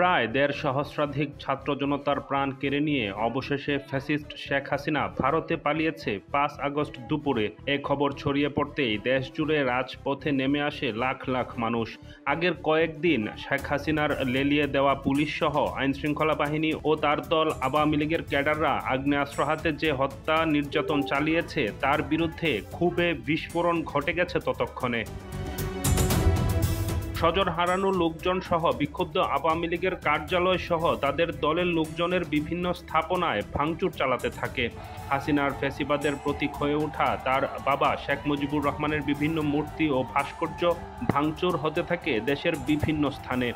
প্রায় ১.৫ সহস্রাধিক ছাত্র জনতার প্রাণ কেড়ে নিয়ে অবশেষে ফ্যাসিস্ট শেখ হাসিনা ভারতে পালিয়েছে ৫ আগস্ট দুপুরে। এ খবর ছড়িয়ে পড়তেই দেশজুড়ে রাজপথে নেমে আসে লাখ লাখ মানুষ। আগের কয়েকদিন শেখ হাসিনার লেলিয়ে দেওয়া পুলিশসহ আইনশৃঙ্খলা বাহিনী ও তার দল আওয়ামী লীগের ক্যাডাররা আগ্নেয়াস্ত্র হাতে যে হত্যা নির্যাতন চালিয়েছে তার বিরুদ্ধে ক্ষোভে বিস্ফোরণ ঘটে গেছে ততক্ষণে। স্বজন হারানো লোকজন সহ বিক্ষুব্ধ আওয়ামী লীগের কার্যালয় সহ তাদের দলের লোকজনের বিভিন্ন স্থাপনায় ভাঙচুর চালাতে থাকে। হাসিনার ফ্যাসিবাদের প্রতীক হয়ে ওঠা তার বাবা শেখ মুজিবুর রহমানের বিভিন্ন মূর্তি ও ভাস্কর্য ভাঙচুর হতে থাকে দেশের বিভিন্ন স্থানে।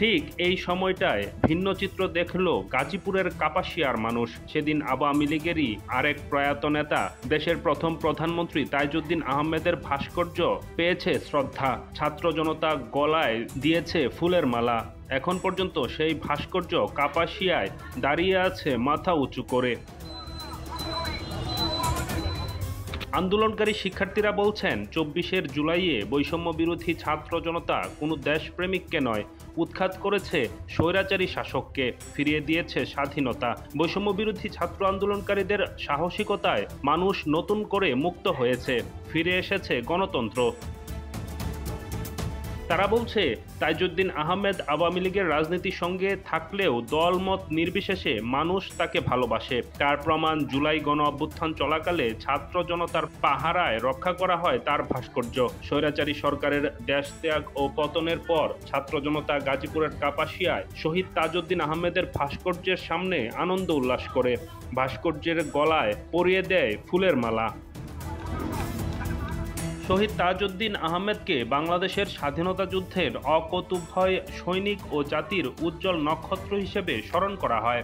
ঠিক এই সময়টায় ভিন্ন চিত্র দেখল গাজীপুরের কাপাসিয়ার মানুষ। সেদিন আওয়ামী লীগেরই আরেক প্রয়াত নেতা দেশের প্রথম প্রধানমন্ত্রী তাজউদ্দিন আহমেদের ভাস্কর্য পেয়েছে শ্রদ্ধা। ছাত্র জনতা গলায় দিয়েছে ফুলের মালা। এখন পর্যন্ত সেই ভাস্কর্য কাপাসিয়ায় দাঁড়িয়ে আছে মাথা উঁচু করে। আন্দোলনকারী শিক্ষার্থীরা বলছেন, ২৪ জুলাইয়ে বৈষম্য বিরোধী ছাত্র জনতা কোনো দেশপ্রেমিককে নয়, উৎখাত করেছে স্বৈরাচারী শাসককে, ফিরিয়ে দিয়েছে স্বাধীনতা। বৈষম্য বিরোধী ছাত্র আন্দোলনকারীদের সাহসিকতায় মানুষ নতুন করে মুক্ত হয়েছে, ফিরে এসেছে গণতন্ত্র। তারা বলছে, তাজউদ্দিন আহমেদ আওয়ামী লীগের রাজনীতির সঙ্গে থাকলেও দলমত নির্বিশেষে মানুষ তাকে ভালোবাসে। তার প্রমাণ জুলাই গণ অভ্যুত্থান চলাকালে ছাত্র জনতার পাহারায় রক্ষা করা হয় তার ভাস্কর্য। স্বৈরাচারী সরকারের দেশত্যাগ ও পতনের পর ছাত্র জনতা গাজীপুরের কাপাসিয়ায় শহীদ তাজউদ্দিন আহমেদের ভাস্কর্যের সামনে আনন্দ উল্লাস করে। ভাস্কর্যের গলায় পরিয়ে দেয় ফুলের মালা। শহীদ তাজউদ্দিন আহমেদকে বাংলাদেশের স্বাধীনতা যুদ্ধের অকুতোভয় সৈনিক ও জাতির উজ্জ্বল নক্ষত্র হিসেবে স্মরণ করা হয়।